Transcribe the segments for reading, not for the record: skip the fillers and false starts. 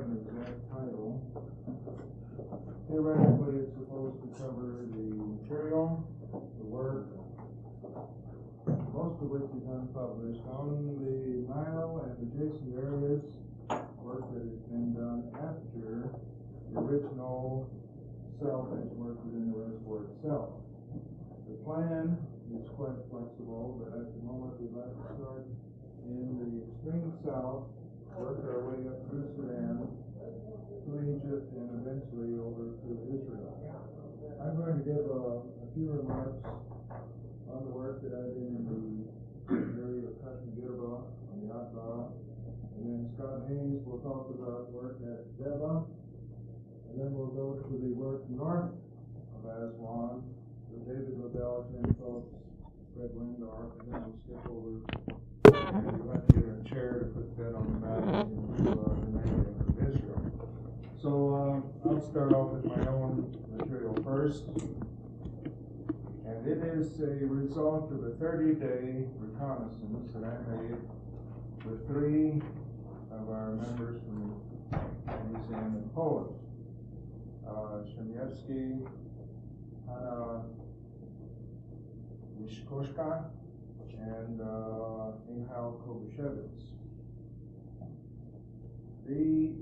have an exact title. Theoretically, it's supposed to cover the material, the work, most of which is unpublished, on the Nile and adjacent areas, work that has been done after the original salvage work within the reservoir itself. The plan is quite flexible, but at the moment we'd like to start in the extreme south, work our way up through Sudan, to Egypt, and eventually over to Israel. I'm going to give a few remarks on the work that I did in the area of Kashmir on the Atbara, and then Scott Haynes will talk about work at Deba, and then we'll go to the work north of Aswan with David LaBelle, Jen Phillips, Fred Wendorf, and then we'll skip over and let you a chair to put that on the map into the name of Israel. So I'll start off with my own material first. And it is a result of a 30-day reconnaissance that I made with 3 of our members from the museum in Poland. Szemiewski, Hanna Wyszkoszka, and Michał Kobusiewicz. The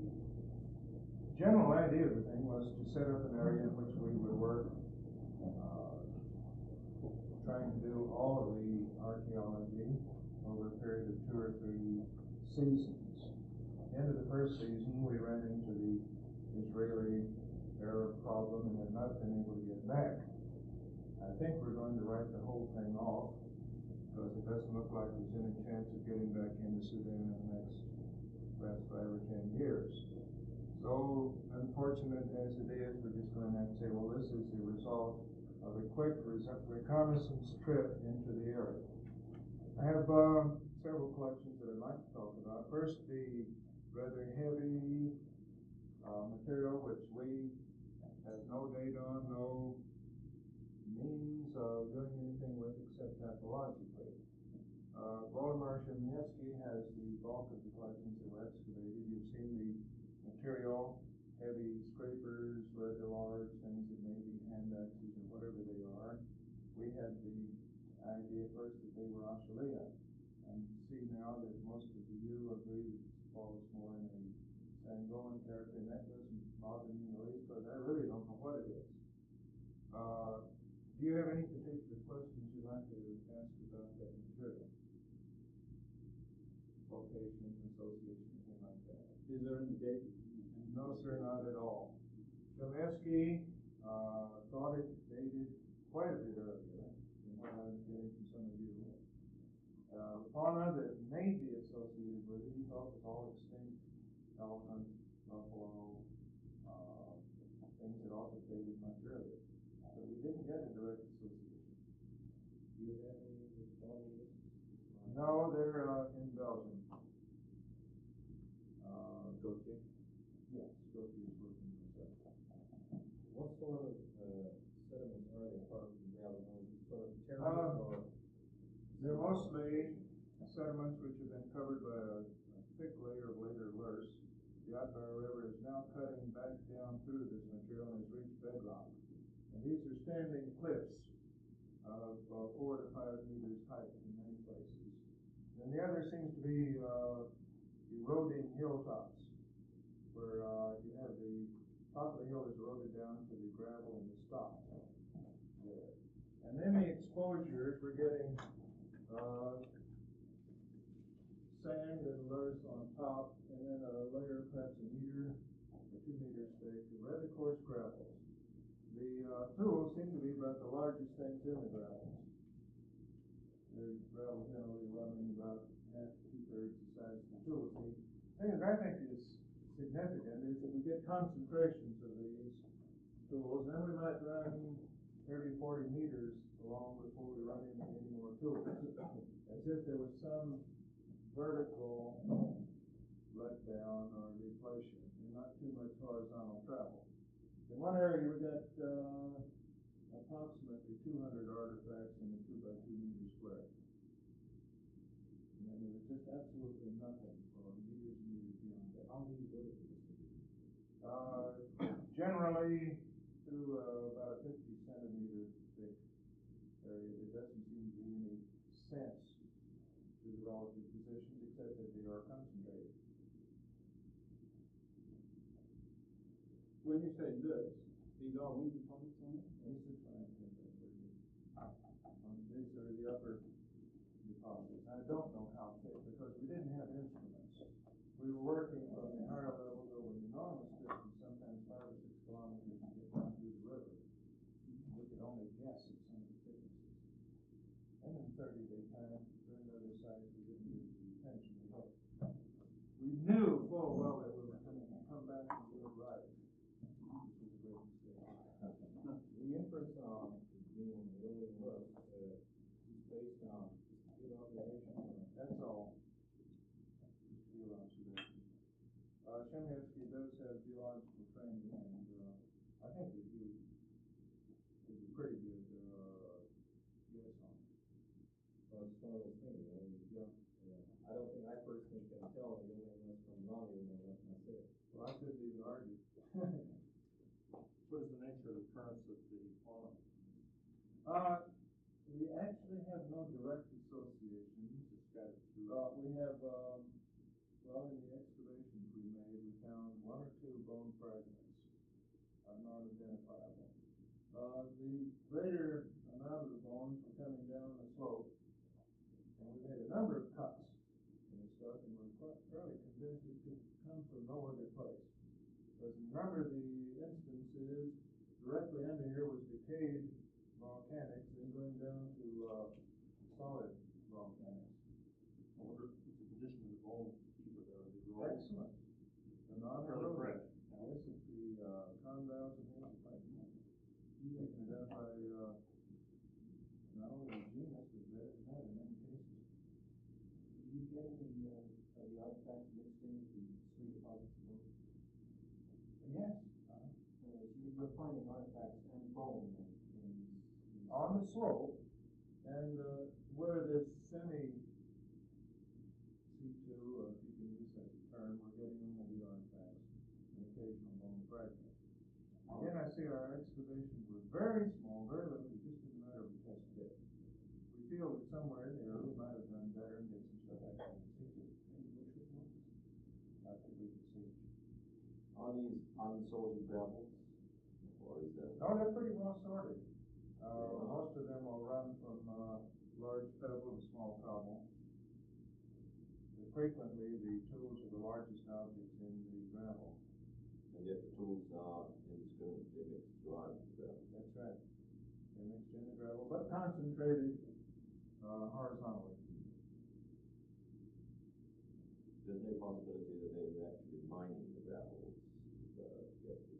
general idea of the thing was to set up an area in which we would work, trying to do all of the archaeology over a period of 2 or 3 seasons. At the end of the first season, we ran into the Israeli-Arab problem and have not been able to get back. I think we're going to write the whole thing off, because it doesn't look like there's any chance of getting back into Sudan in the next perhaps 5 or 10 years. So, unfortunate as it is, we're just going to have to say, well, this is the result of a quick reconnaissance trip into the area. I have several collections that I'd like to talk about. First, the rather heavy material which we have no date on, no means of doing anything with except pathologically. Waldemar Szemiewski has the bulk of the collections that were excavated. You've seen the material, heavy scrapers, rather large things that may be hand axes or whatever they are. We had the idea first that they were australia, and see now that most of you agree that it falls more in a Sangoan character, and that doesn't bother me in the least, but I really don't know what it is. Do you have any particular questions you'd like to ask about that material? Location, association, anything like that? Is there any date? No, sir, not at all. Szemiewski thought it dated quite a bit earlier than what I was getting from some of you. The fauna that may be associated with it, he thought was all extinct: elephant, buffalo, things that also dated much earlier. But we didn't get a direct association. Do you have any thought of it? No, they're in Belgium. Gautier? Yes, Gautier is working with that. What sort of sediments are they part of the gravel? Sort of terrace or? They're mostly sediments which have been covered by a thick layer of later loess. The Atbara River is now cutting back down through this material and has reached bedrock. And these are standing cliffs of 4 to 5 meters height in many places. And the other seems to be eroding hilltops, where you have the top of the hill is eroded down to the gravel and the stock there. And then the exposures, we're getting sand and loess on top, and then a layer perhaps 1 meter or 2 meters thick, rather coarse gravels. The tools seem to be about the largest things in the gravels. The gravel generally running about half to 2/3 the size of the tools. The thing that I think is significant is that we get concentrations of these tools, and then we might run 30, 40 meters along before we run into any more tools, as if there was some vertical letdown or deflation, and not too much horizontal travel. In one area, we got approximately 200 artifacts in a 2 by 2 meter square. And then there was just absolutely nothing for meters and meters beyond that. How do you go to this? generally to about a 50 centimeter thick area. There doesn't seem to be any sense to the relative positions except that they are concentrated. When you say this, these are wind deposits on it? These are fine. These are the upper deposits. I don't know how thick because we didn't have instruments. We were working from the higher levels over an enormous distance, sometimes 5 or 6 kilometers to get down through the river. We could only guess at some of the thicknesses. And in 30-day time, during other sites, we didn't give the attention we had. We knew full well that we were going to come back and do it right. This was a great mistake. The inference on being really look is based on field observation. That's all. Field observation. Shemyatsky does have geological training, and I think that he would be pretty good guess on it. Well, it's one of those things, I mean, Yeah. I don't think I personally can tell you unless from knowledge and unless I say it. Well, I couldn't even argue. What is the nature of the currents of the fauna? We actually have no direct association. It's scattered through. We have, well, in the excavations we made, we found 1 or 2 bone fragments, non-identifiable. The greater amount of the bones were coming down the slope, and we made a number of cuts in the stuff, and we're fairly convinced it could come from no other place. Because in a number of the instances, directly under here was decayed volcanics, then going down to solid volcanics. I wonder if the condition of the bones keep it there. Excellent. The Fairly fresh. This is the condyles of ancient plants. You can identify not only the genus, but better than that in many cases. Did you get any of the artifacts mixed in with the 3 deposits of bone? Yes. So you're finding artifacts and bone in On the slope, and where this semi C2, or if you can use that term, we're getting only the artifacts, an occasional bone fragment. Again, I see our excavations were very small, very limited, just in a matter of a test pit. We feel that somewhere in there we might have done better and get some stuff actually in situ. Not that we can see. On these unsorted gravels, or is that? No, they're pretty well sorted. Most of them will run from large pebble to small cobble. But frequently, the tools are the largest objects in the gravel. And yet the tools are indiscriminate, they mix dry with the gravel. That's right. They're mixed in the gravel, but concentrated horizontally. There's no possibility that they were actually mining the gravels to get to.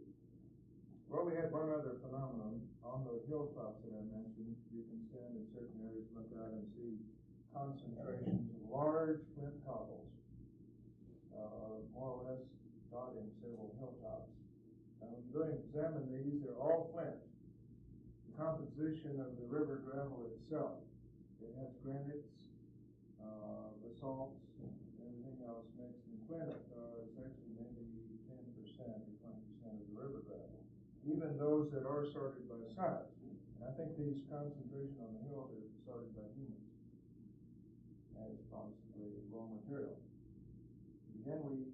Well, we had one other phenomenon. On the hilltops that I mentioned, you can stand in certain areas, look out and see concentrations of large flint cobbles, more or less dotting several hilltops. Now, when you go and examine these, they're all flint. The composition of the river gravel itself, it has granites, basalts, and everything else mixed in. Flint is actually maybe 10% or 20% of the river gravel, even those that are sorted by size. And I think these concentration on the hills are sorted by humans as possibly raw material. Again, we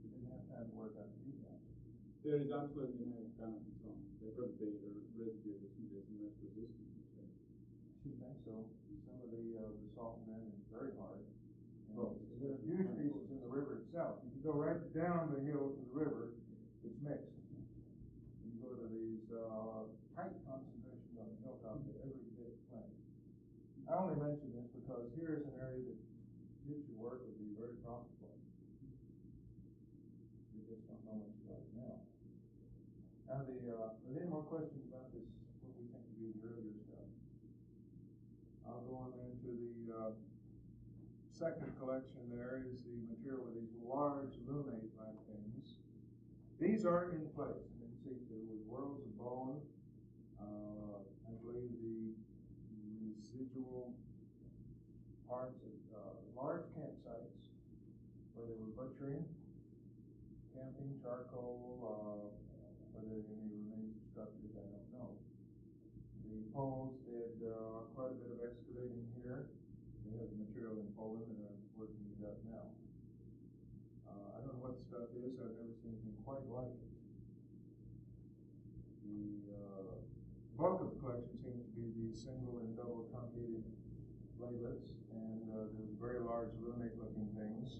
didn't have time to work out the details. There is absolutely no granite on. There could be the residue of some most resistant. I should think so. Some of the salt granite is very hard. And there are huge pieces in the river itself. If you go right down the hill to the river, it's mixed. You go to these tight concentrations on the hilltop that every bit flint. I only mention this because here is an area that future work would be very profitable. We just don't know much about it now. Now, are there any more questions about this, what we think to be the earlier stuff? I'll go on then to the second collection. There is the material with these large lunate-like things. These are in place and in situ with worlds of bone. I believe the residual parts of large campsites where they were butchering, camping, charcoal, Whether any remains of structures, I don't know. The Poles did quite a bit of excavating here. They have the material in Poland and are working it up now. I don't know what the stuff is. I've never seen anything quite like it. The bulk of the collection seems to be the single and double truncated platelets, and there's very large lunate-looking things.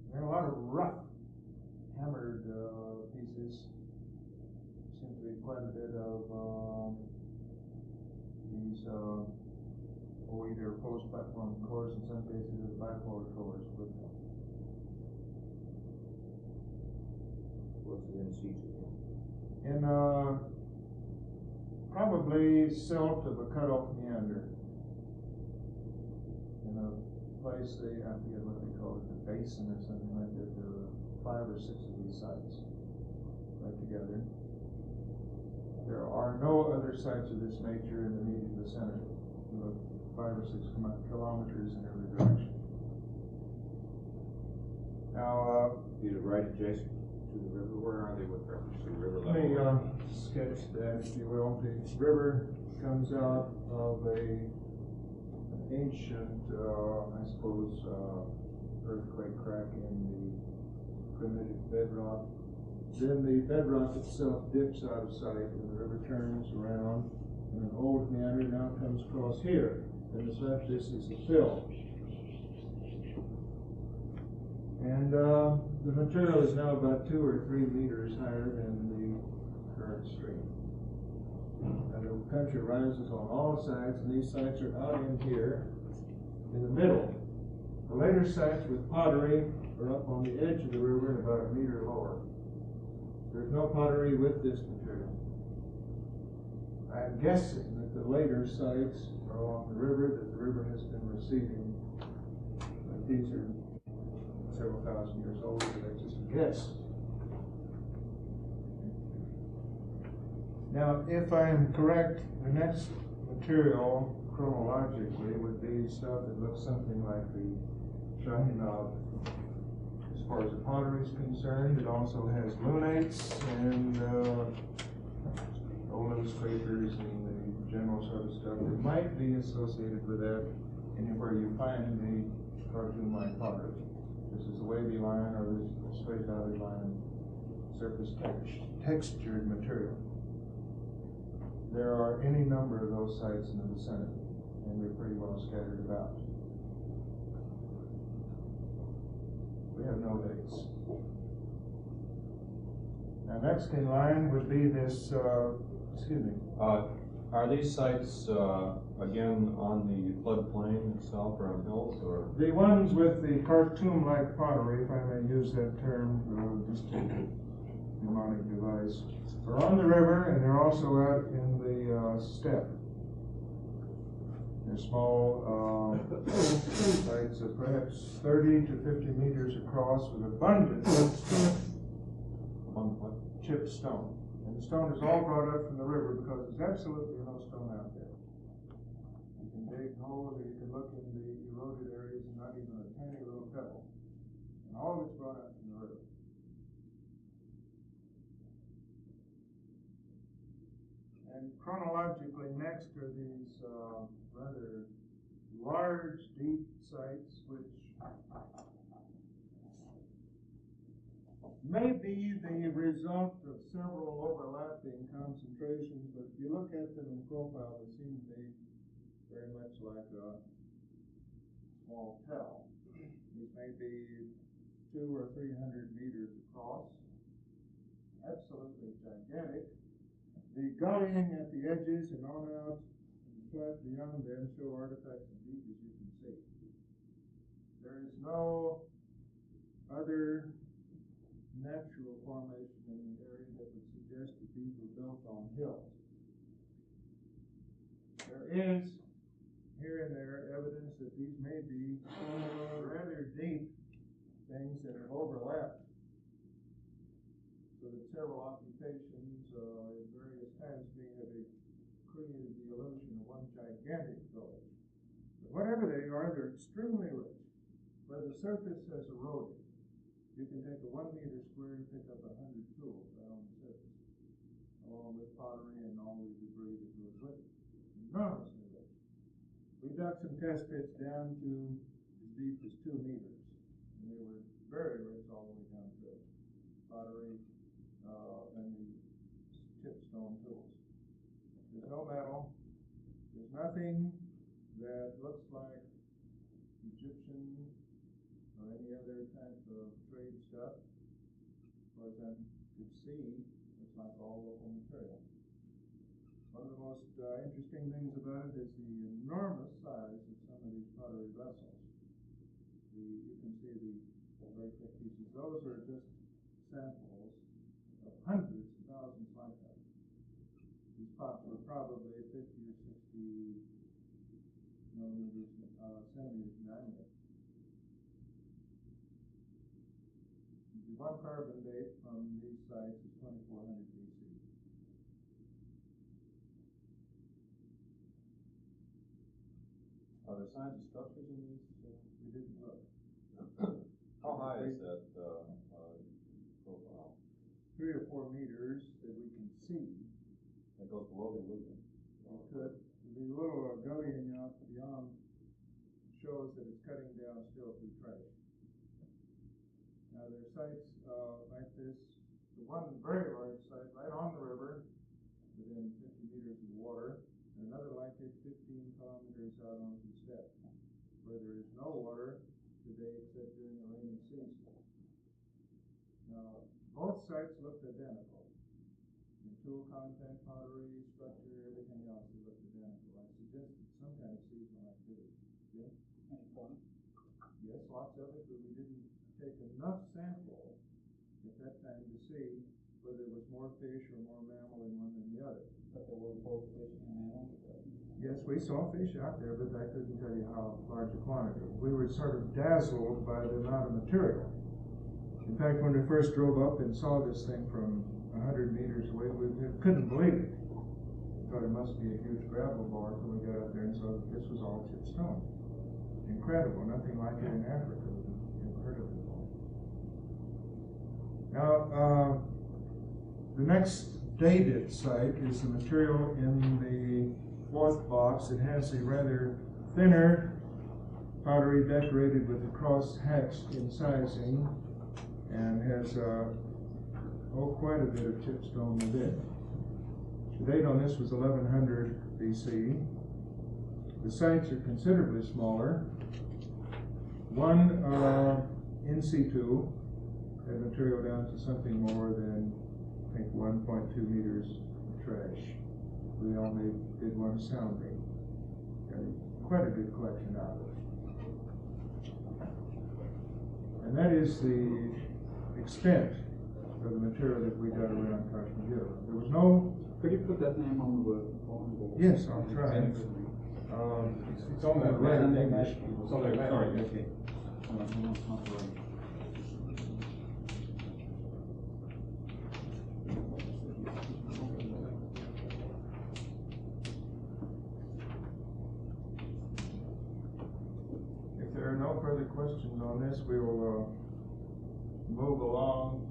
There are a lot of rough, hammered pieces. Seems to be quite a bit of these either post-platform cores, in some cases, or bipolar cores with them. What's it in situ? In probably silt of a cut-off meander. In a place, I forget what they call it, the basin or something like that. There are 5 or 6 of these sites right together. There are no other sites of this nature in the immediate vicinity. 5 or 6 kilometers in every direction. Now, These are right adjacent to the river. Where are they with reference to the river let me level? sketch that, if you will. The river comes out of an ancient, I suppose, earthquake crack in the primitive bedrock. Then the bedrock itself dips out of sight, and the river turns around, and an old meander now comes across here. And it's like this is a fill. And the material is now about 2 or 3 meters higher than the current stream. And the country rises on all sides, and these sites are out in here in the middle. The later sites with pottery are up on the edge of the river and about 1 meter lower. There's no pottery with this material. I'm guessing that the later sites are along the river, that the river has been receding. But these are several thousand years old, so that's just a guess. Now, if I am correct, the next material chronologically would be stuff that looks something like the Shahinab. As far as the pottery is concerned, it also has lunates and old scrapers and the general sort of stuff that might be associated with that anywhere you find the cartoon-like pottery. This is a wavy line or this straight valley line surface textured material. There are any number of those sites in the vicinity, and they're pretty well scattered about. We have no dates. Now, next in line would be this, Are these sites, again, on the floodplain itself or on hills, or? the ones with the cartoon-like pottery, if I may use that term, just a mnemonic device, are on the river, and they're also out in the steppe. They're small sites of perhaps 30 to 50 meters across with abundant chipped stone. And the stone is all brought up from the river because there's absolutely no stone out there. You can dig holes or you can look in the eroded areas and not even a tiny little pebble. And all of it's brought up from the river. And chronologically next are these rather large, deep sites which may be the result of several overlapping concentrations, but if you look at them in profile, they seem to be very much like a small tell. These may be 200 or 300 meters across, absolutely gigantic. The gullying at the edges and on out and the flat beyond them show artifacts of deep, as you can see. There is no other natural formation in the area that would suggest that these were built on hills. There is here and there evidence that these may be rather deep things that have overlapped, so that several occupations at various times may have created the illusion of one gigantic village. But whatever they are, they're extremely rich. Where the surface has eroded, you can take a 1 meter square and pick up 100 tools right on the surface. with pottery and all the debris that goes with it. Enormously rich. We dug some test pits down to as deep as 2 meters, and they were very rich all the way down through it. Pottery and the chipstone tools. There's no metal. There's nothing that looks like Egyptian or any other type of trade stuff. As far as I could see, it's like all local material. One of the most interesting things about it is the enormous size of some of these pottery vessels. You can see the very thick pieces. Those are just samples of hundreds of thousands like that. These pots were probably 50 or 60 centimeters in diameter. The one carbon date from these sites is 2400 BC. Are there signs of structures in these? We didn't look. How high is that profile? 3 or 4 meters that we can see. That goes below the illusion. Could the little gullying out beyond shows that it's cutting down still through trash. Now there are sites like this. The one very large site right on the river, within 50 meters of the water, and another like it 15 kilometers out onto the steppe, where there is no water today except during the rainy season. Now both sites looked identical. In tool content, pottery, structure, everything else looked identical. I suggested some kind of seasonal activity. Yeah? Any point? Yes, lots of it, but we didn't take enough sample at that time to see whether there was more fish or more mammal in one than the other. But there were both fish and mammals? Yes, we saw fish out there, but I couldn't tell you how large a quantity. We were sort of dazzled by the amount of material. In fact, when we first drove up and saw this thing from 100 meters away, we couldn't believe it. We thought it must be a huge gravel bar when we got up there and saw that this was all chip stone. Incredible, nothing like it in Africa. We've never heard of it before. Now, the next dated site is the material in the 4th box. It has a rather thinner pottery decorated with a cross-hatched incising and has quite a bit of chipstone within. The date on this was 1100 BC. The sites are considerably smaller. One in situ had material down to something more than, I think, 1.2 meters of trash. We only did one sounding. And quite a good collection out of it. And that is the extent of the material that we got around Kashmir. There was no... Could you put that name on the board? Yes, I'll try. It's on that red map. English. It's on that map. Sorry, okay. If there are no further questions on this, we will move along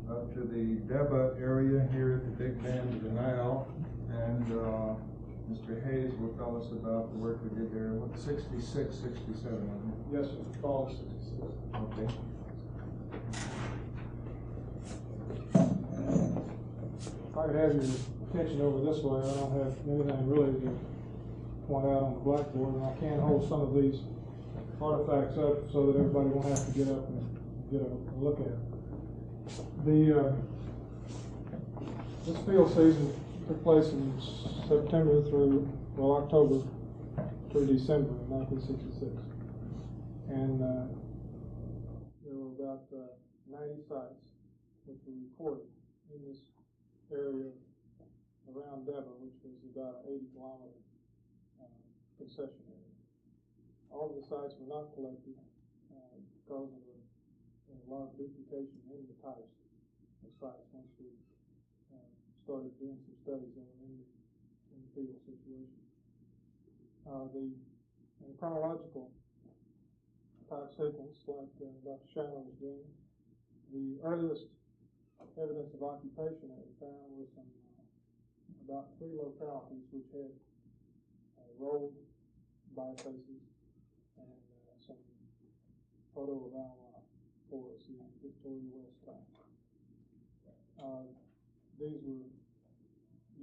up to the Deba area here at the big bend of the Nile, and Mr. Hayes will tell us about the work we did there. What, 66, 67, wasn't it? Yes, sir. Fall 66. Okay. If I could have your attention over this way, I don't have anything really to point out on the blackboard, and I can hold some of these artifacts up so that everybody won't have to get up and get a look at it. This field season took place in September through, October through December of 1966. And there were about 90 sites which were recorded in this area around Deba, which was about an 80-kilometer concession area. All of the sites were not collected because of a lot of duplication in the types of sites once we started doing some studies in the field situation. In the chronological type sequence, like Dr. Shannon was doing, the earliest evidence of occupation that we found was some about 3 localities which had rolled bifaces and some proto-Valois forests in Victoria West time. These were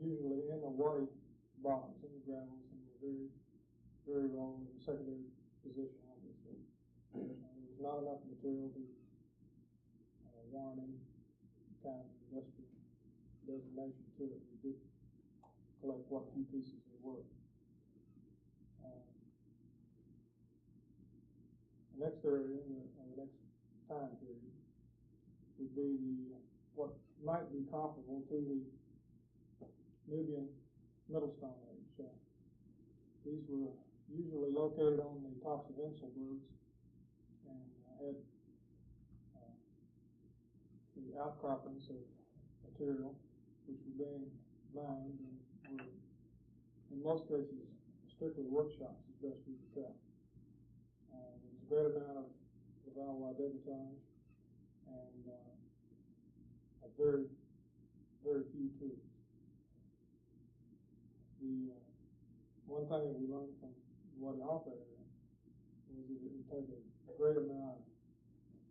usually in the white bottoms, in the gravels, and were very, very low in the secondary position, obviously. There was not enough material to warrant any kind of industrial designation to it. We did collect what few pieces there were. The next area, the next time period, would be what might be comparable to the Nubian Middle Stone Age. These were usually located on the tops of Inselbergs and had the outcroppings of material which were being mined and were, in most cases, strictly workshops, as best we could tell. There was a great amount of the Valois debutage and a very, very few tools. The one thing that we learned from the Wadi Halfa area was that it would take a great amount of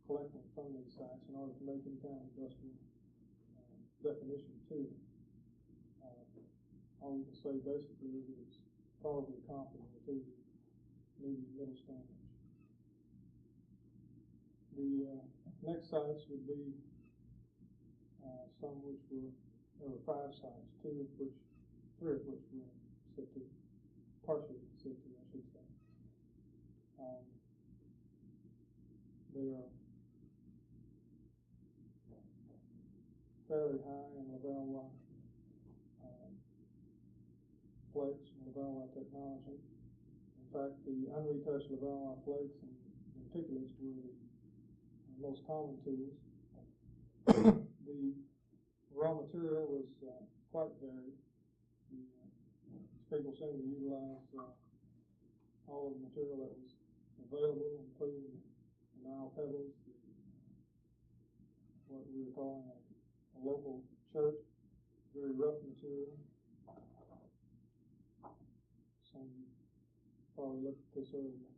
collecting from these sites in order to make any kind of industrial definition to them. All we can say basically is that it's probably comparable to the Nubian Middle Stone Age. The next sites would be some which were, there were 5 sites, 3 of which were in situ, partially in situ, I should say. They are fairly high in Levallois flakes and Levallois technology. In fact, the unretouched Levallois flakes and denticulates were the most common tools. The raw material was quite varied. People seem to utilize all of the material that was available, including the Nile pebbles, what we were calling a local chert, very rough material. Some of you probably looked at this earlier.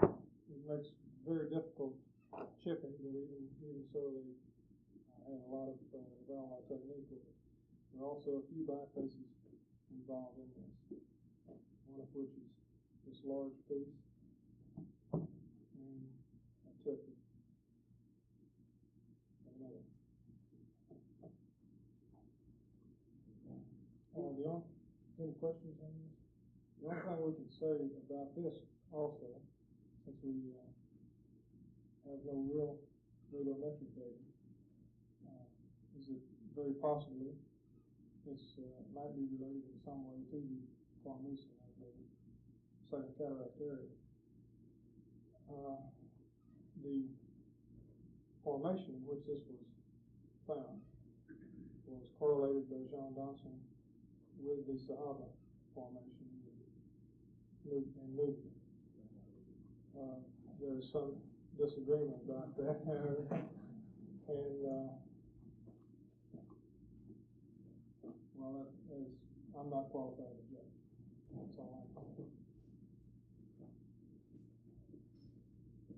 It makes very difficult chipping, but even so, they had a lot of Valois technique with it. There are also a few bifaces involved in this, one of which is this large piece and a tip of another. Any questions on this? The only thing we can say about this also, since we have no real radiometric data, is that very possibly this might be related in some way to the Formosan of the Second Cataract area. The formation in which this was found was correlated by Jean Danson with the Sahaba formation in Nubia. There's some disagreement about that, and well, I'm not qualified to judge. That's all I can.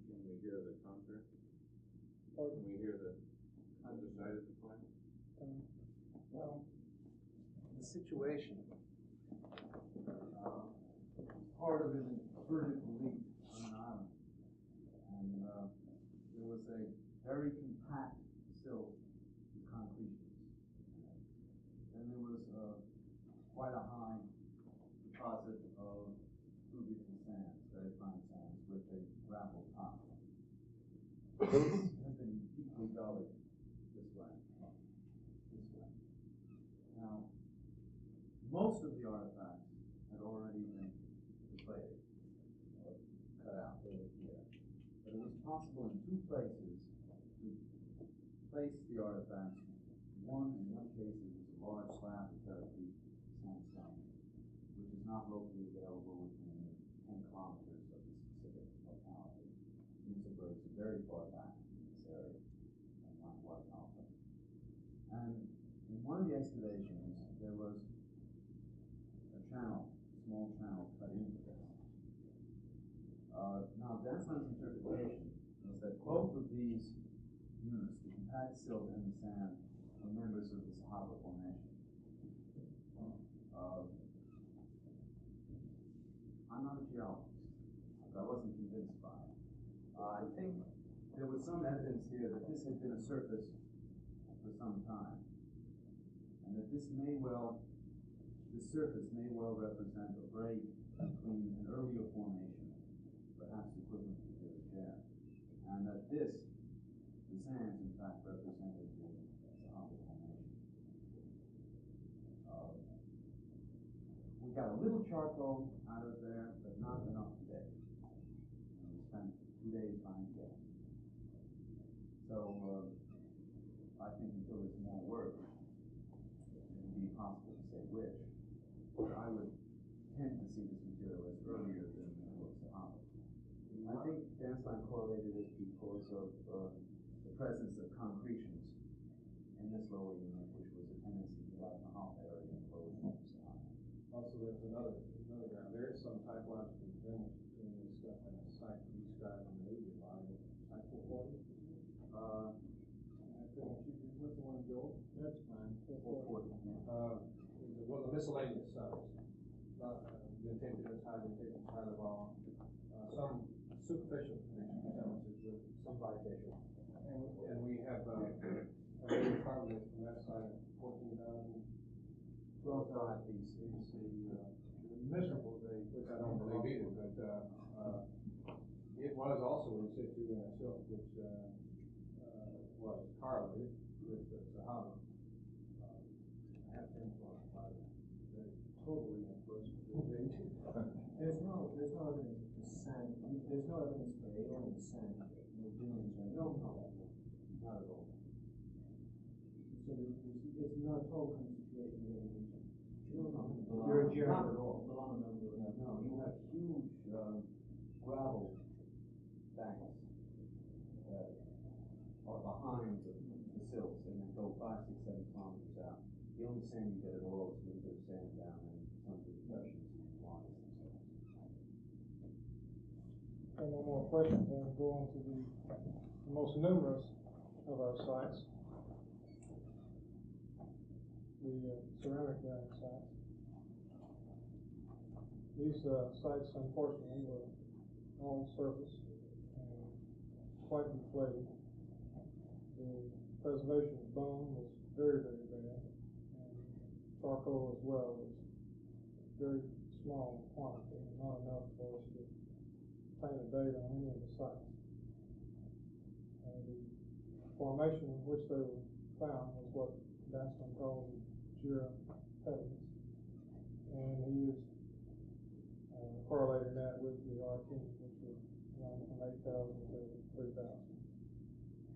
Can we hear the contrary? Can we hear the other side of the coin? Well, the situation, part of it is vertical leap on an island. And there was a very compact silt concrete. And there was quite a high deposit of fluvial sands, very fine sands, with a gravel top. This has been deeply gullied this way. Now, most of the artifacts had already been deflated or cut out. They were here. But it was possible in 2 places to place the artifacts. One, in one case, it was a large slab of terracotta sandstone, which is not locally available within 10 kilometers of the specific locality. Inselberg is very far back in this area, and Wadi Halfa. And in one of the excavations, there was a channel, a small channel cut into this. Now, Dansland's interpretation was that both of these units, the compact silt and the sand, were members of the Sahaba Formation. I'm not a geologist, but I wasn't convinced by it. I think there was some evidence here that this had been a surface for some time, and that this surface may well represent a break between an earlier formation, perhaps equivalent to the Riviera, and that the sands, in fact, represented the Sahaba Formation. We got a little charcoal out of there, but not enough today. We spent 2 days trying to get it. So I think until there's more work, it would be impossible to say which. But I would tend to see this material as earlier than the Sahaba. I think Dansland correlated it because of the presence of concretions in this lower unit, which was a tendency to have the half area enclosed in the Sahaba. Also, there's another ground. There is some typological difference between this stuff and the site we described in the Nubian volume. Site 440. What's the one, Joel? That's fine. 440. One of the miscellaneous sites. Not the intention is high level. Some superficial challenges with some bifacial. And we have carbonate from that side, 14,000. 12,000 piece. It's miserable day, which I don't believe either, but it was also in situ in itself, which was correlated with the Sahaba. I have been influenced by that. Totally influenced with the There's no evidence of the sand. There's no evidence for alien sand. No dunes or Not at all. So it's not at all constituted in any region. Not at all. No, you have huge gravel banks that are behind the silts and then go 5, 6, 7 kilometers out. The only sand you get at all is a little bit of sand down in some of the depressions and lines themselves. And no more questions, then go on to the most numerous of our sites, the ceramic bearing sites. These sites, unfortunately, were all surface and quite deflated. The preservation of bone was very, very bad, and charcoal as well was very small in quantity and not enough for us to obtain a date on any of the sites. The formation in which they were found was what Dansland called the Jura pediments, and he used correlating that with the Archean, which was run from 8,000 to 3,000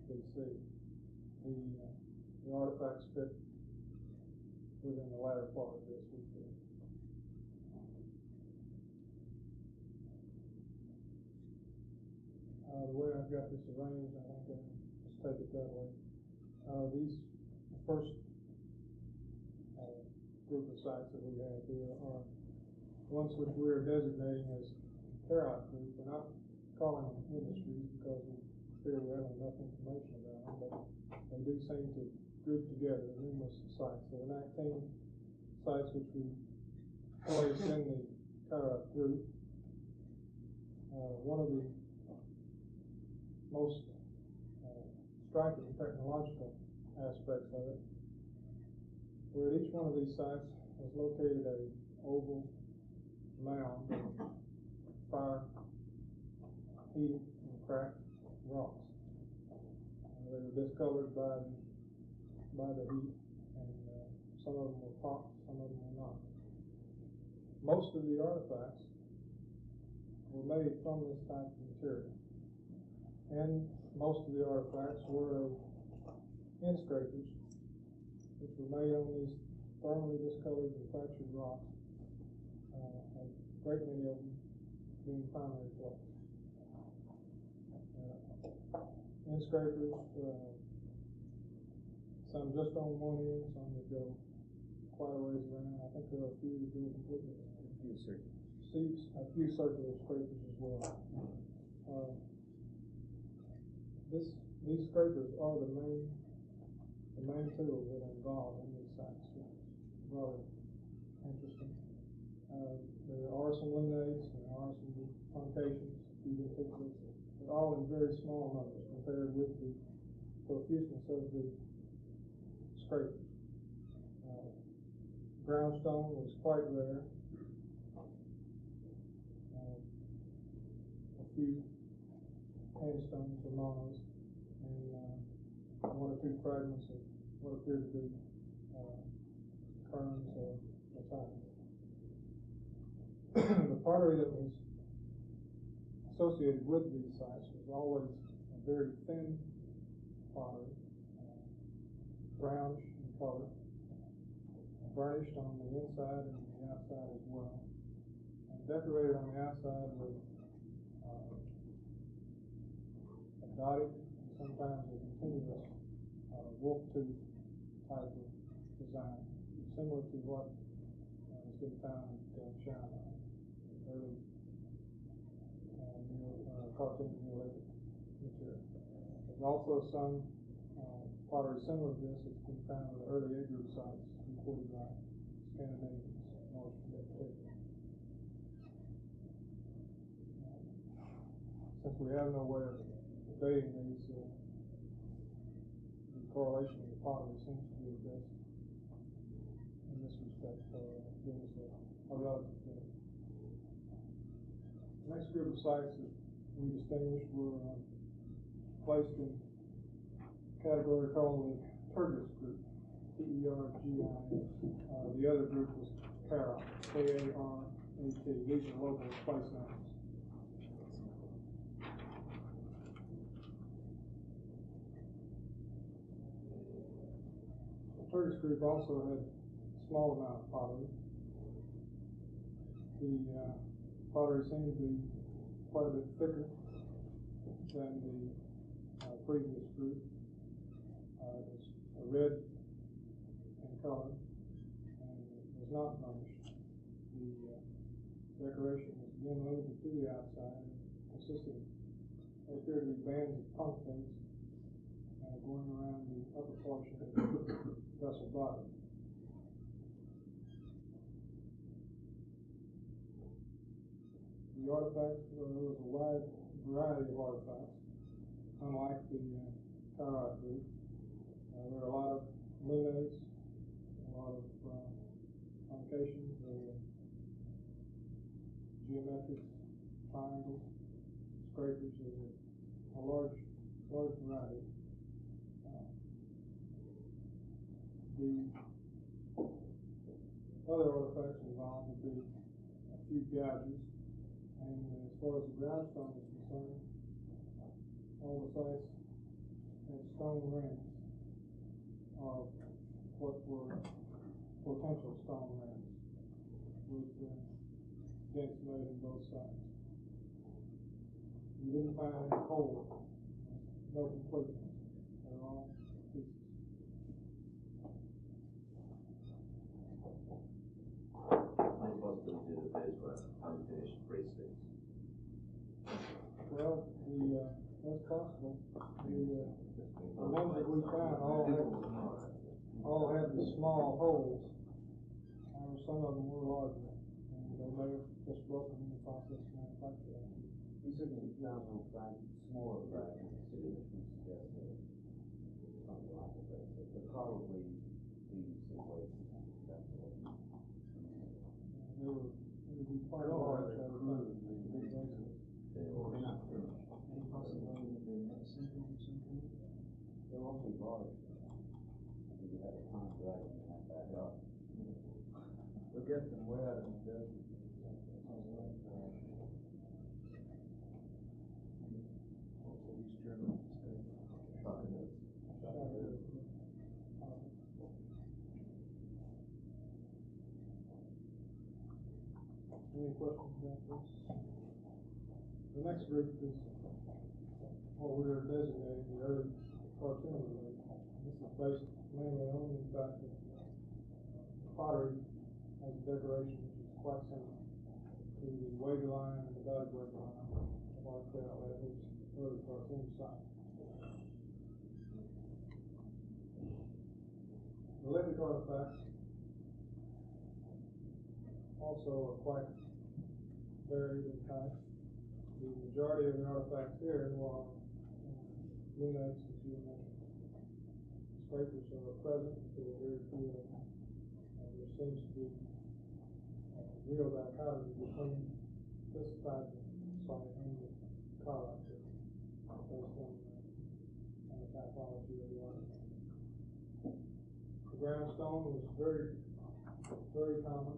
BC. The artifacts fit within the latter part of this. The way I've got this arranged, I think I'll just take it that way. The first group of sites that we have here are ones which we are designating as Carrot Group. We're not calling them industries because we feel we have enough information about them, but they do seem to group together numerous sites. There are 19 sites which we place in the Carrot Group. One of the most striking technological aspects of it, where at each one of these sites was located a oval mound of fire heated and cracked rocks. They were discolored by the heat, and some of them were pocked, some of them were not. Most of the artifacts were made from this type of material, and most of the artifacts were inscrapers, which were made on these thermally discolored and fractured rocks. A great many of them being primary flux. Inscrapers, some just on one end, some that go quite a ways around. I think there are a few that go completely around. A few circuits. A few circular scrapers as well. These scrapers are the main tools that are involved in these sites. It's rather interesting. There are some luminates, there are some truncations, but all in very small numbers compared with the profuseness of the scrapers. Brownstone was quite rare. A few handstones or monos, and one or two fragments of what appeared to be kerns or time. The pottery that was associated with these sites was always a very thin pottery, brownish in color, burnished on the inside and the outside as well, and decorated on the outside with a dotted and sometimes a continuous wolf tooth type of design, similar to what has been found at China, early cartoon Neolithic material. There's also some pottery similar to this that's been found in the early age group sites reported by Scandinavians, North in particular. Since we have no way of dating these, the correlation of the pottery seems to be the best in this respect, give us a relative date. The next group of sites that we distinguished were placed in a category called the Tergis group, T-E-R-G-I-S. The other group was Karat, K-A-R-A-T. These are local place names. The Tergis group also had a small amount of pottery. The pottery seemed to be quite a bit thicker than the previous group. It was a red in color and it was not burnished. The decoration was again limited to the outside and consisted of what appeared to be bands of punctates going around the upper portion of the vessel body. The artifacts, there was a wide variety of artifacts, unlike the Karat group. There are a lot of luminates, a lot of truncations, geometric triangles, scrapers. There's a large variety. The other artifacts involved would be a few gouges. And as far as the brownstone is concerned, all the sites had stone rings, or what were potential stone rings, with dents made in both sides. We didn't find any holes, no completeness. They're all pieces. High possibility that those were unfinished bracelets. Well, that's possible. The ones that we found all had the small holes. Some of them were larger, and they may have just broken in the process of manufacturing. We certainly found no smaller fragments, which would suggest that something like a bracelet, but probably leaving some weight. They would be quite large. They're not finished. Any possibility that they're mid-century or something? They're awfully large. I think you had a time dragging that back up. We'll get them way out of the desert. Also, East Germany. Any questions about this? The next group is what we are designating the early cartoon related. This is based mainly on the fact that pottery has a decoration which is quite similar to the wavy line and the dotted wavy line of our trail at its early cartoon site. Religic artifacts also are quite varied in type. The majority of the artifacts here are lunates and geometric. Scrapers are present, but there are very few of them. There seems to be a real dichotomy between this type of site and the Carlock area, based on the typology of the artifact. The groundstone was very, very common.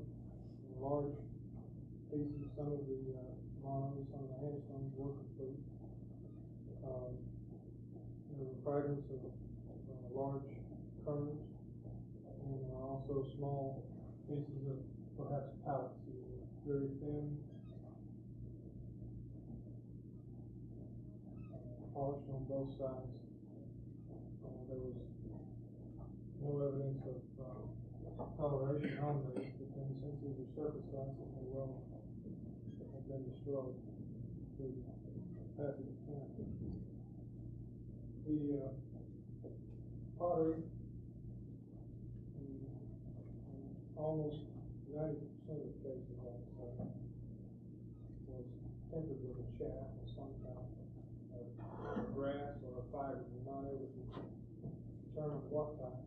Large pieces, some of the monos, some of the handstones were complete. There were fragments of large curves, and there were also small pieces of perhaps pallets, very thin, polished on both sides. There was no evidence of coloration on these, but then since these are surface sites, they may well have been destroyed through passage of time. The pottery, in almost 90% of the cases, I would say, was tempered with a chaff of some kind of grass or a fiber. We're not able to determine what type.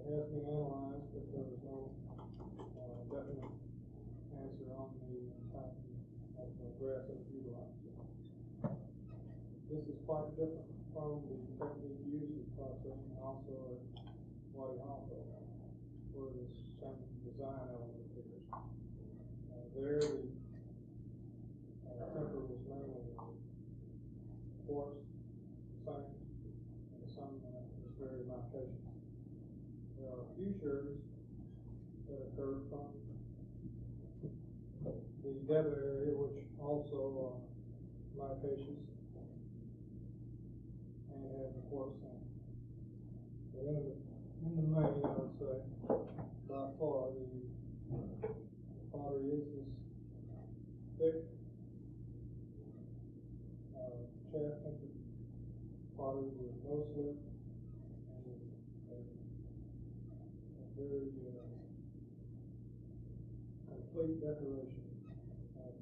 It has been analyzed, but there was no definite answer on the type of grass that was utilized. This is quite different from the technique used in processing, and also at Wadi Halfa, where this same design element appears. There, the temper was mainly quartz, sand, and some was very micaceous. There are a few sherds that occurred from the desert area, which also are micaceous and have quartz sand. But in the main, I would say, by far, the pottery is this thick, chaff-tempered pottery with no slip and a very complete decoration of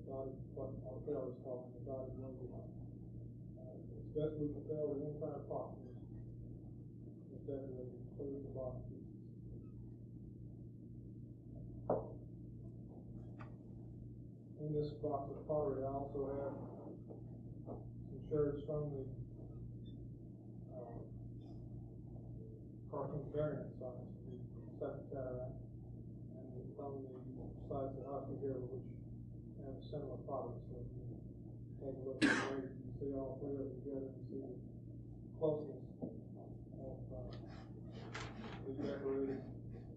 dotted, what our tailors call them, the dotted wavy line. As best we can tell, the entire pot was decorated, including the bottom pieces. In this box of pottery, I also have some sherds from the cartoon variant sites, the second cataract, and from the sites at Hospital, which have similar pottery. So if you take a look at the way you can see all three of them together and see the closeness of the decorated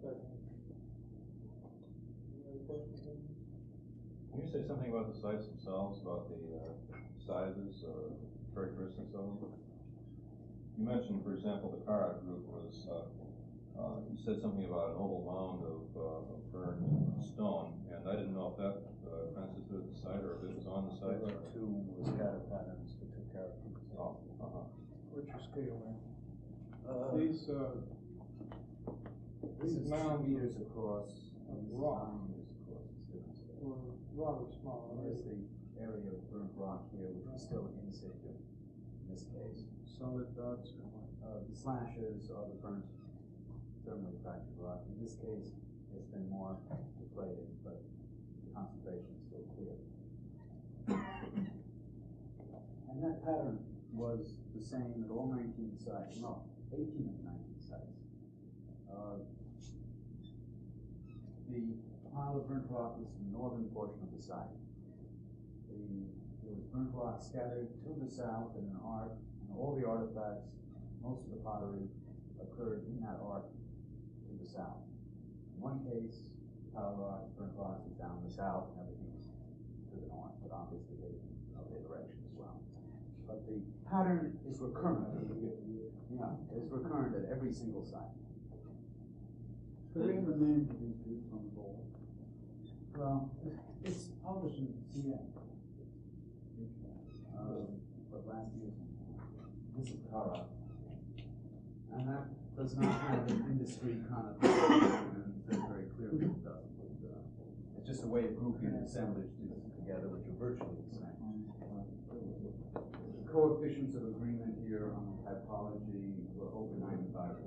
technique. Any other questions? Can you say something about the sites themselves, about the sizes or characteristics of them? You mentioned, for example, the Carlock group was, you said something about an oval mound of burned stone, and I didn't know if that constituted the site or if it was on the site. There were two scatter patterns for two characters. Oh, What's your scale there? These This is 2 mounds meters across, and this is rock 9 meters across. It's different scale. were rather small. There's the area of burnt rock here, which is still in situ in this case. Solid dots or what? The slashes are the burnt thermally fractured rock. In this case, it's been more deflated, but the concentration is still clear. And that pattern was the same at all 19 sites, no, 18 of the 19 sites. The pile of burnt rock was the northern portion of the site. There was burnt rock scattered to the south in an arc, and all the artifacts, most of the pottery, occurred in that arc to the south. In one case, pile rock, burnt rock is down the south, and everything is to the north, but obviously they didn't know their direction as well. But the pattern is recurrent. Yeah, it's recurrent at every single site. Do we have a name for these groups on the board? Well, it's published in CN. But last year's, this is Kara. And that does not have an industry connotation, and it says very clearly it doesn't. It's just a way of grouping assemblage together, which are virtually the same. The coefficients of agreement here on the typology were over 95%.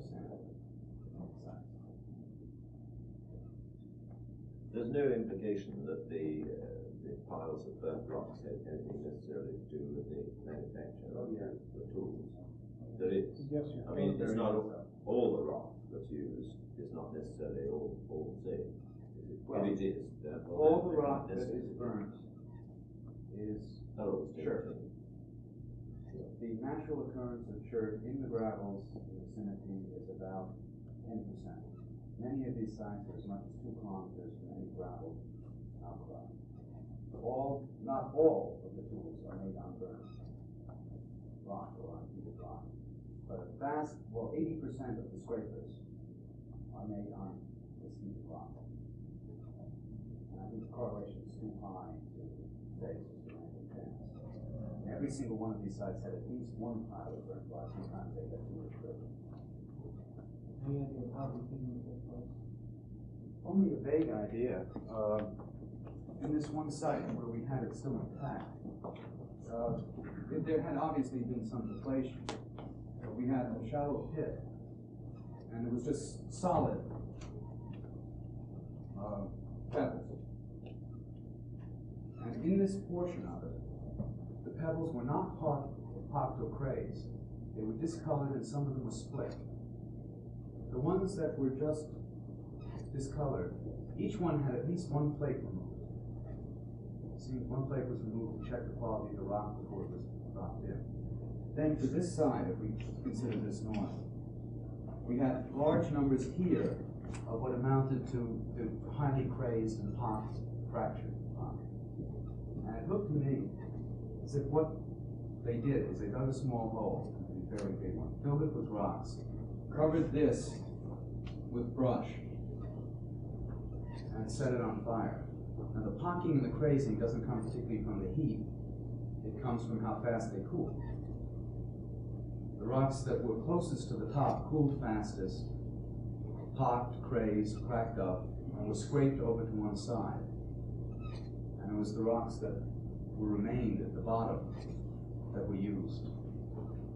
There's no implication that the piles of burnt rocks had anything necessarily to do with the manufacture of the tools. There is. Yes, sir. I mean, it's not all the rock that's used is not necessarily all the same. Well, if it is, all the rock that is burnt is chert. The natural occurrence of chert in the gravels vicinity is about 10%. Many of these sites are as much as 2 kilometers from any gravel outcrop. Not all of the tools are made on burnt rock or on heated rock, but 80% of the scrapers are made on this heated rock. And I think the correlation is too high to say it's just a random chance. And every single one of these sites had at least one pile of burnt rock. Sometimes they had 2 or 3. Any idea of how the thing took place? Only a vague idea. In this one site where we had it still intact, there had obviously been some deflation. We had a shallow pit, and it was just solid pebbles. And in this portion of it, the pebbles were not pocked or crazed. They were discolored, and some of them were split. The ones that were just discolored, each one had at least one flake removed. See, one flake was removed to check the quality of the rock before it was dropped in. Then for this side, if we consider this north, we had large numbers here of what amounted to the highly crazed and pocked fractured rock. And it looked to me as if what they did is they dug a small hole, a fairly big one, filled it with rocks, covered this with brush, and set it on fire. Now the pocking and the crazing doesn't come particularly from the heat, it comes from how fast they cool. The rocks that were closest to the top cooled fastest, pocked, crazed, cracked up, and were scraped over to one side. And it was the rocks that remained at the bottom that were used.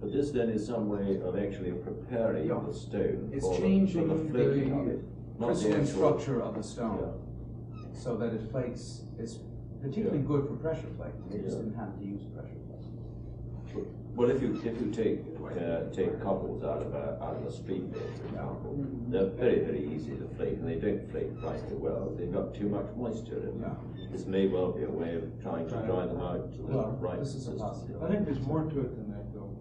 But this then is some way of actually preparing the stone It's for changing the flaking of it. Not the crystalline actual structure of the stone so that it flakes. It's particularly good for pressure flaking. They just didn't have to use pressure flaking. Well, if you take couples out of a street bed, for example, they're very, very easy to flake, and they don't flake quite so well. They've got too much moisture in them. This may well be a way of trying to dry them out to the right consistency. I think there's more to it than that, though.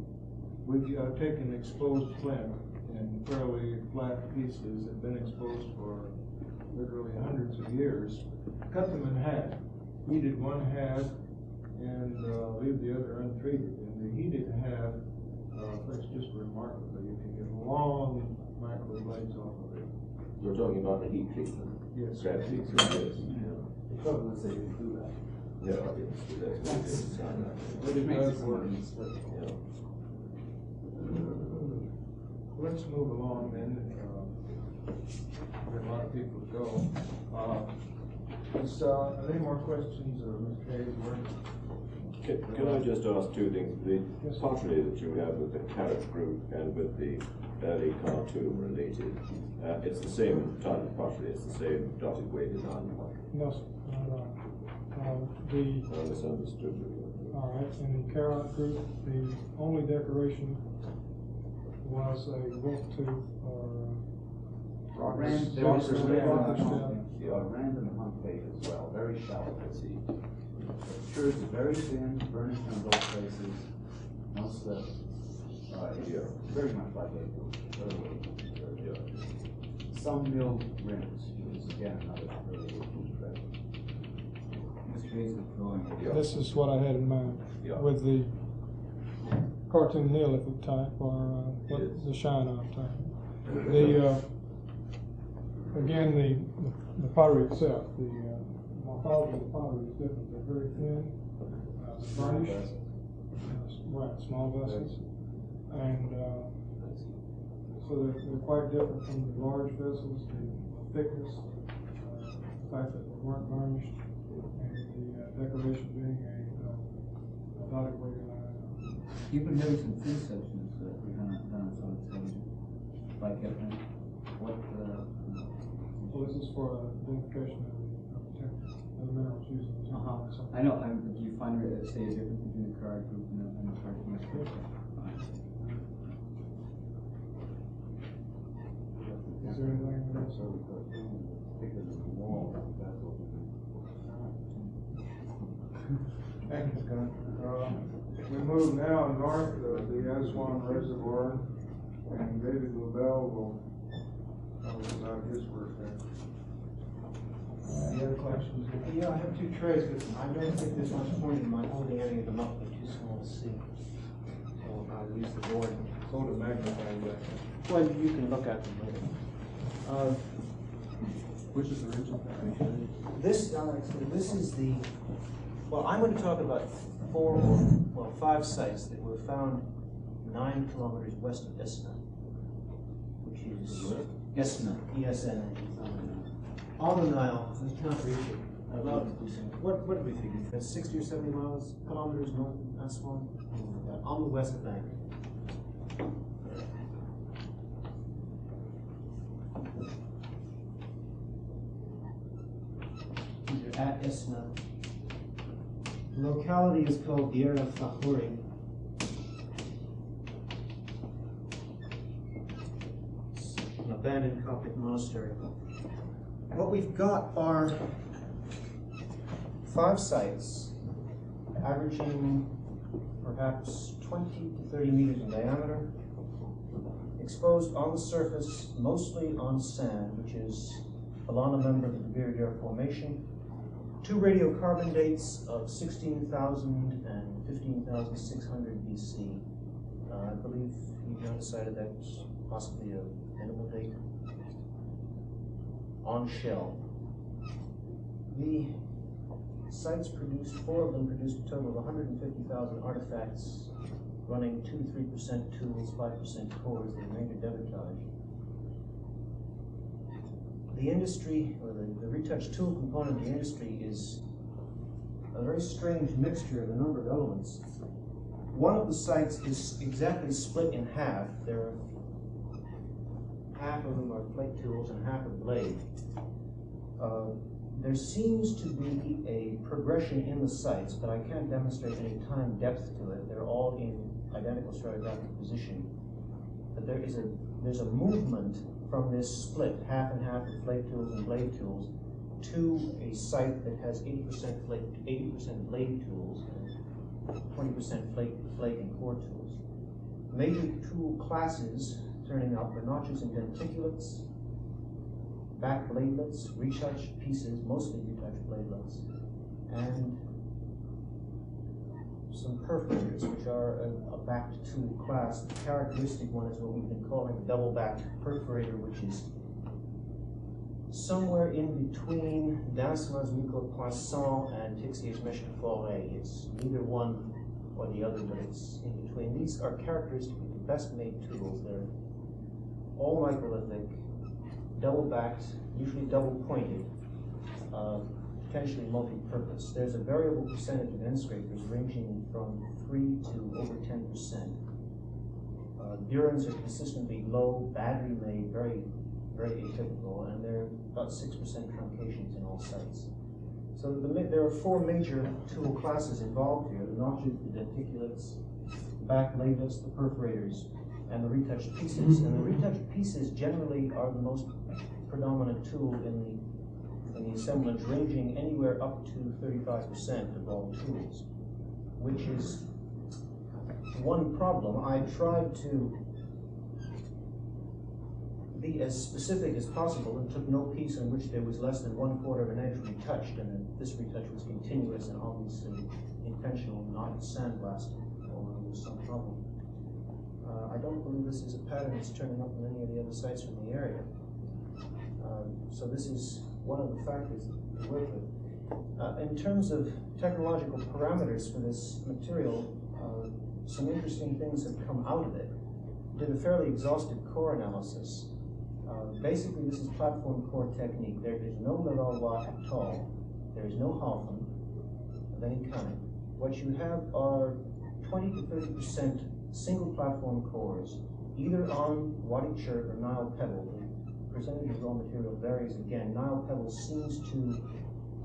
We've taken exposed flint in fairly flat pieces that have been exposed for literally hundreds of years, cut them in half, heated one half, and leave the other untreated. And the heated half flakes just remarkably. You can get long microblades off of it. You're talking about the heat treatment. Yes. Gravity treatment. The equivalent say you do that. Yeah, obviously, that's what it is. But it does work. Yeah. Let's move along then. We've got a lot of people to go. Are there any more questions of Mr. Hayes? Can I just ask 2 things? The pottery that you have with the carrot group and with the early cartoon related, it's the same type of pottery, it's the same dotted way design pottery. No, sir. I misunderstood you. All right, in the carrot group, the only decoration was a wolf tooth or random concave as well, very shallow to see. Sure, it's very thin, burnished in both places. Most of very much like a some milled rims, which is again another really good treasure. Mr. Hayes' drawing. This is what I had in mind with the cartoon Neolithic type or the shine-on type. again, the pottery itself, the morphology of the pottery is different. They're very thin, varnished, right, small vessels, and so they're quite different from the large vessels, the thickness, the fact that they weren't varnished, and the decoration being a dotted wavy line. You've been having some thin sections that we're done on some extension. Like what? Well, this is for identification of the minerals used in the temple. So, I know. Do you find say a difference between the card group and the card group? is there anything else? Thank you, Scott. We move now north of the Aswan Reservoir, and David LaBelle will tell us about his work there. Any other questions? Yeah, I have two trays, but I don't think there's much point in my holding any of them up. They're too small to see. So I'll use the board. Hold a magnifying glass. Well, you can look at them later. Which is the original? This is the, well, I'm going to talk about 5 sites that were found 9 kilometers west of Esna, which is Esna, E-S-N. On the Nile, we can't reach it. About, what did we figure? 60 or 70 kilometers north of Aswan, on the west bank. These are at Esna. The locality is called Deir al-Fahuri. It's an abandoned Coptic monastery. What we've got are 5 sites, averaging perhaps 20 to 30 meters in diameter, exposed on the surface, mostly on sand, which is a Lana member of the De Beer Formation. 2 radiocarbon dates of 16,000 and 15,600 BC. I believe you decided that's possibly a minimal date. On shell. The sites produced, 4 of them produced a total of 150,000 artifacts, running 2 to 3% tools, 5% cores, the remainder debitage. The industry, or the retouched tool component of the industry, is a very strange mixture of a number of elements. One of the sites is exactly split in half. There are half of them are plate tools and half are blade. There seems to be a progression in the sites, but I can't demonstrate any time depth to it. They're all in identical stratigraphic position. But there's a movement from this split, half and half of plate tools and blade tools, to a site that has 80% blade tools and 20% flake and core tools. Major tool classes turning up are notches and denticulates, back bladelets, retouched pieces, mostly retouched bladelets, and some perforators, which are a backed tool class. The characteristic one is what we've been calling a double-backed perforator, which is somewhere in between Dansmas Micropoisson and Tixius Meshkafore. It's neither one or the other, but it's in between. These are characteristically the best-made tools. They're all microlithic, double-backed, usually double-pointed, potentially multi-purpose. There's a variable percentage of end scrapers ranging from 3 to over 10%. Burins are consistently low, badly made, very, very atypical, and they're about 6% truncations in all sites. So there are 4 major tool classes involved here: the notches, the denticulates, the back bladelets, the perforators, and the retouched pieces. And the retouched pieces generally are the most predominant tool in the assemblage, ranging anywhere up to 35% of all tools, which is one problem. I tried to be as specific as possible and took no piece in which there was less than 1/4 of an edge retouched, and this retouch was continuous and obviously intentional, not sandblasted, or there was some problem. I don't believe this is a pattern that's turning up in any of the other sites from the area. So this is one of the factors that we work with. In terms of technological parameters for this material, some interesting things have come out of it. We did a fairly exhaustive core analysis. Basically, this is platform core technique. There is no Levallois at all. There is no Hoffman of any kind. What you have are 20 to 30% single platform cores, either on Wadi Chert or Nile pebble. The percentage of raw material varies again. Nile pebble seems to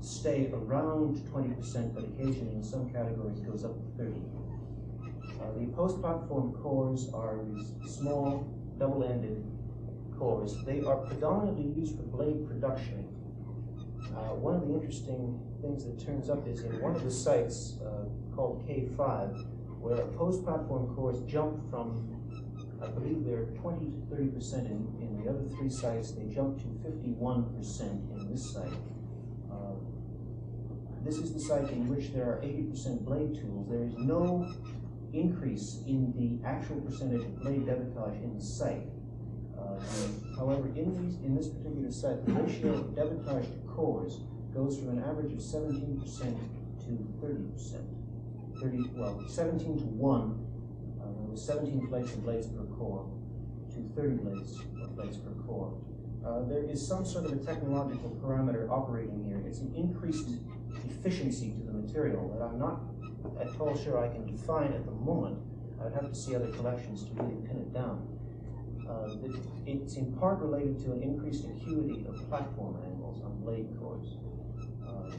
stay around 20%, but occasionally in some categories goes up to 30%. The post-platform cores are these small, double-ended cores. They are predominantly used for blade production. One of the interesting things that turns up is in one of the sites called K5, where post-platform cores jump from, I believe they're 20 to 30% in the other three sites. They jump to 51% in this site. This is the site in which there are 80% blade tools. There is no increase in the actual percentage of blade debitage in the site. However, in this particular site, the ratio of debitage to cores goes from an average of 17% to 30%. 17 to 1, with 17 plates of blades per core, to 30 blades per core. There is some sort of a technological parameter operating here. It's an increased efficiency to the material that I'm not at all sure I can define at the moment. I'd have to see other collections to really pin it down. It's in part related to an increased acuity of platform angles on blade cores,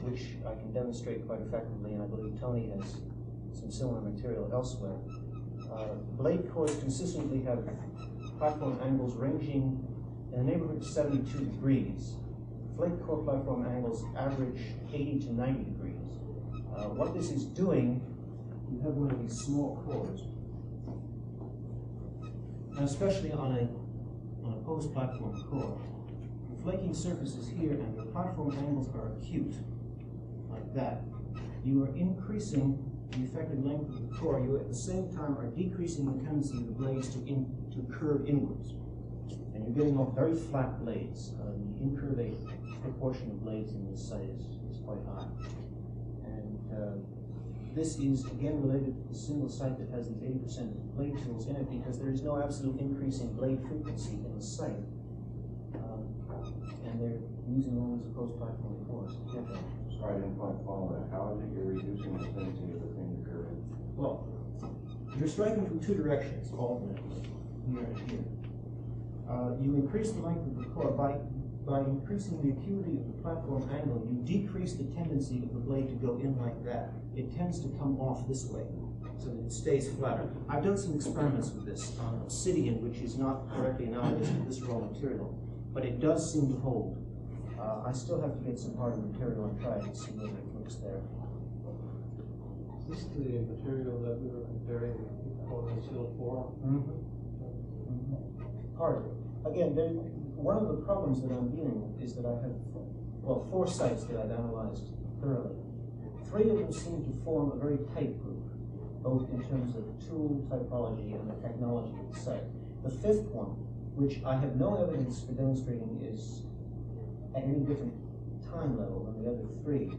which I can demonstrate quite effectively, and I believe Tony has some similar material elsewhere. Blade cores consistently have platform angles ranging in the neighborhood of 72 degrees. Flake core platform angles average 80 to 90 degrees. What this is doing, you have one of these small cores, and especially on a post-platform core. The flaking surface is here, and the platform angles are acute, like that. You are increasing the effective length of the core. You at the same time are decreasing the tendency of the blades to curve inwards. And you're getting off very flat blades. The incurvate proportion of blades in this site is quite high. And this is again related to the single site that has these 80% blade tools in it, because there is no absolute increase in blade frequency in the site. And they're using all these post-platform cores. Sorry, I didn't quite follow that. How is it you're reducing the tendency of the thing to curve? Well, you're striking from two directions alternately, here and here. You increase the length of the core by increasing the acuity of the platform angle. You decrease the tendency of the blade to go in like that. It tends to come off this way, so that it stays flatter. I've done some experiments with this on obsidian, which is not directly analogous to this raw material, but it does seem to hold. I still have to get some harder material and try it and see whether it works there. Is this the material that we were comparing for the seal 4? Part of it. Again, one of the problems that I'm dealing with is that I have, 4 sites that I've analyzed thoroughly. 3 of them seem to form a very tight group, both in terms of tool typology and the technology of the site. The 5th one, which I have no evidence for demonstrating is at any different time level than the other 3,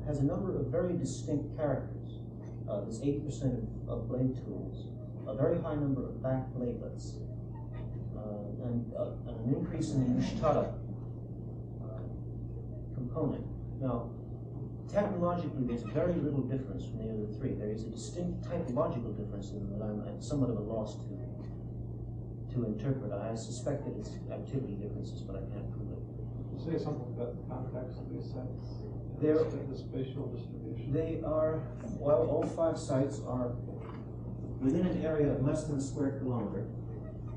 has a number of very distinct characters. There's 80% of blade tools, a very high number of back bladelets, and an increase in the Ushtada component. Now, technologically, there's very little difference from the other 3. There is a distinct typological difference in them that I'm at somewhat of a loss to interpret. I suspect that it's activity differences, but I can't prove it. Say something about the context of these sites. They're, the spatial distribution. They are, well, all 5 sites are within an area of less than a square kilometer.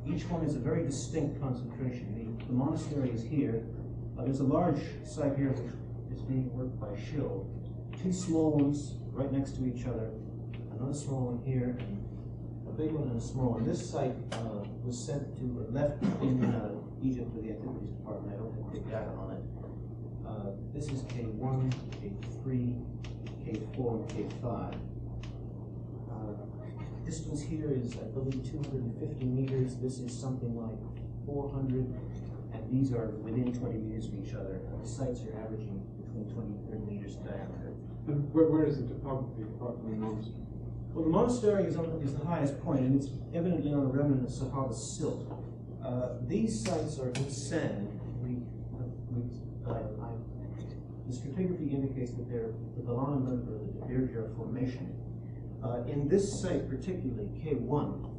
Each one is a very distinct concentration. The monastery is here. There's a large site here which is being worked by Schill. 2 small ones right next to each other. Another small one here, and a big one and a small one. This site was sent to, left in Egypt to the Antiquities Department. I don't have big data on it. This is K1, K3, K4, and K5. Distance here is, I believe, 250 meters. This is something like 400, and these are within 20 meters of each other. The sites are averaging between 20 and 30 meters in diameter. And where is the topography apart from the monastery? Well, the monastery is the highest point, and it's evidently on a remnant of Sahara silt. These sites are in sand. The stratigraphy indicates that they're the Golana member of the Birger Formation. In this site, particularly K1,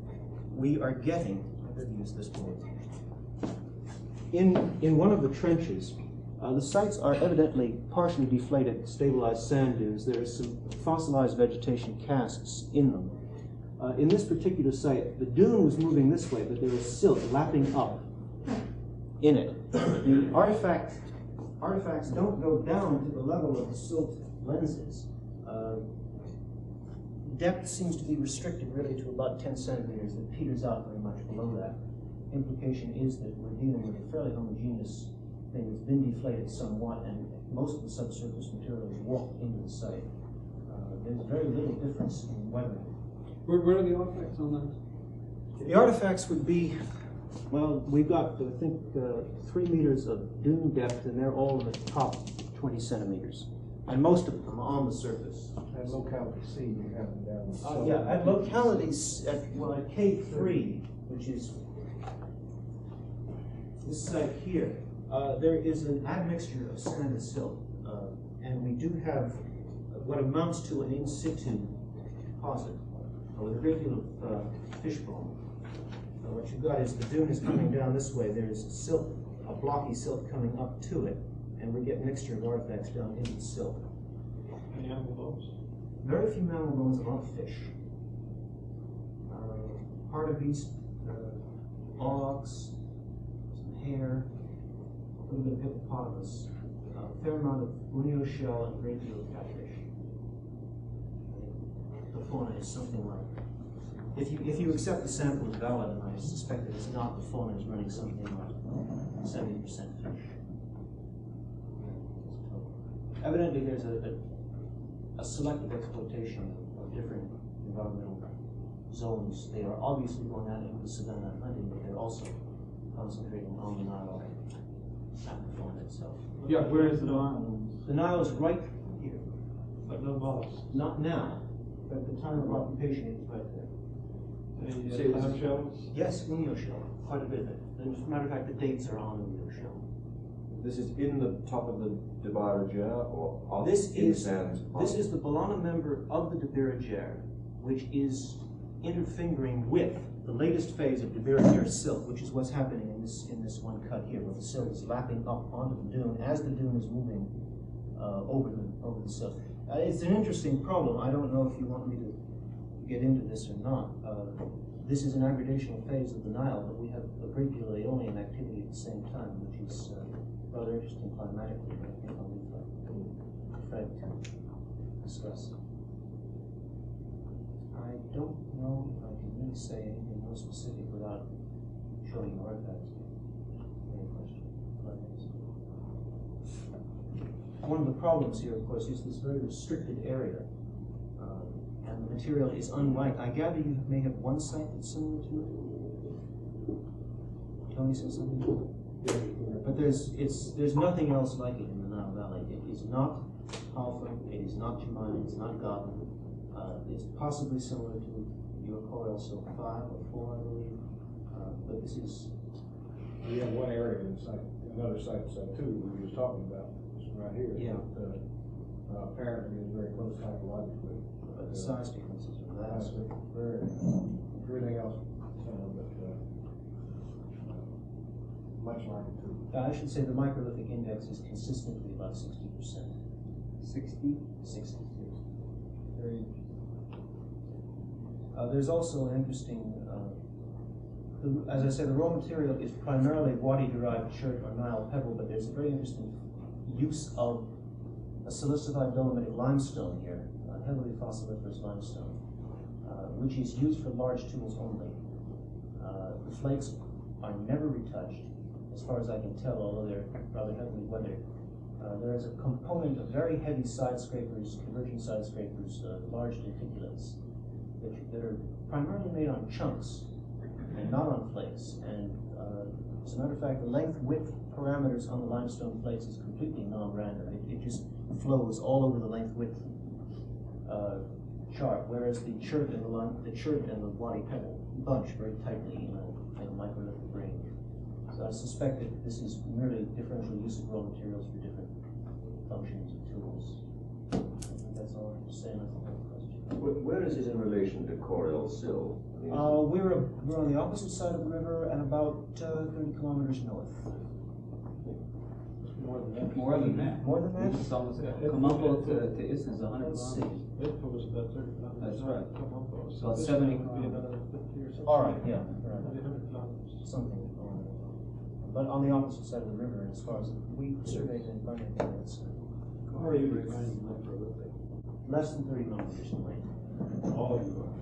we are getting, I better use this board. In one of the trenches, the sites are evidently partially deflated, stabilized sand dunes. There is some fossilized vegetation casts in them. In this particular site, the dune was moving this way, but there was silt lapping up in it. The artifacts don't go down to the level of the silt lenses. Depth seems to be restricted really to about 10 centimeters. It peters out very much below that. Implication is that we're dealing with a fairly homogeneous thing that's been deflated somewhat, and most of the subsurface material is walked into the site. There's very little difference in weathering. Where are the artifacts on that? The artifacts would be, well, we've got, I think, 3 meters of dune depth, and they're all in the top 20 centimeters. And most of them on the surface. At locality C, you have them down. Yeah, at localities, at K3, which is this site here, there is an admixture of sand and silt. And we do have what amounts to an in situ deposit with a great deal of fish bone. What you've got is the dune is coming down this way. There's silt, a blocky silt coming up to it, and we get a mixture of artifacts down into the silt. Any animal bones? Very few mammal bones, a lot of fish. Hartebeest, aurochs, some hare, a little bit of hippopotamus, a fair amount of Borneo shell, and a great deal of catfish. The fauna is something like, if you accept the sample as valid, and I suspect that it's not, the fauna is running something like 70% fish. Evidently, there's a selective exploitation of different environmental zones. They are obviously going out into the savanna and hunting, but they're also concentrating on the Nile and the fauna itself. Yeah, where is the Nile? The Nile is right here. But no mollusks. Not now, but at the time of occupation, it was right there. Any clam shells? Yes, Unio shell, quite a bit of it. As a matter of fact, the dates are on Unio shell. This is in the top of the Debira or off This in is the Bolana member of the Debira, which is interfingering with the latest phase of Debira silt, which is what's happening in this one cut here, where the silt is lapping up onto the dune as the dune is moving over the silt. It's an interesting problem. I don't know if you want me to get into this or not. This is an aggregational phase of the Nile, but we have a great deal of Aeolian activity at the same time, which is rather interesting climatically. I think I'll leave Fred to discuss. I don't know if I can really say anything more specific without showing you artifacts. Any question? One of the problems here, of course, is this very restricted area. And the material is unlike. I gather you may have one site that's similar to it. Tony said something. But there's nothing else like it in the Nile Valley. It is not Alpha. It is not Jemima. It's not Goblin. It's possibly similar to your Coral Silk 5 or 4, I believe. But this is. We have one area in site, another site 2 we were just talking about, this one right here. Yeah. That, apparently is very close typologically. But the size differences are vast. Very, everything else similar, but much like it too. I should say the microlithic index is consistently about 60%. 60? 60. Very interesting. There's also an interesting, as I said, the raw material is primarily wadi-derived chert or Nile pebble, but there's a very interesting use of a silicified dolomitic limestone here, heavily fossiliferous limestone, which is used for large tools only. The flakes are never retouched, as far as I can tell, although they're rather heavily weathered. There is a component of very heavy side scrapers, converging side scrapers, large denticulates, that are primarily made on chunks and not on flakes. And As a matter of fact, the length-width parameters on the limestone plates is completely non-random. It just flows all over the length-width chart, whereas the chert and the Wadi Pebble bunch very tightly in a microlithic range. So I suspect that this is merely differential use of raw materials for different functions of tools. I think that's all I have to say on that question. Where is it in relation to Corel Sill? We're on the opposite side of the river and about 30 kilometers north. More than that. More than that. More than that? It's almost, Kamampo to Is is 100 Let's see. kilometers. It was about 30 kilometers. That's right. So About this 70 would be another 50 or something. All right, yeah, right. 100 kilometers. Something. But on the opposite side of the river, as far as we surveyed and found anything that's How are you defining microlithic? less than 30 millimeters in length. All of you are.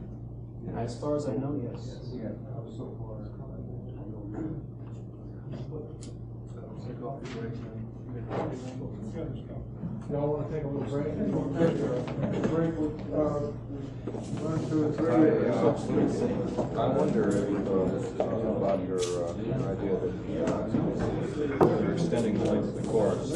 As far as I know, yes. Yeah. So far. Y'all wanna take a little break? Break, run to a I wonder if, about your idea that you're extending the length of the course.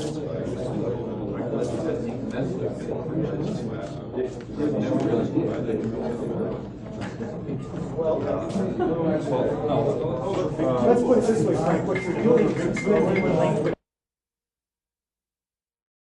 Let's put it this way, Frank, what you're doing is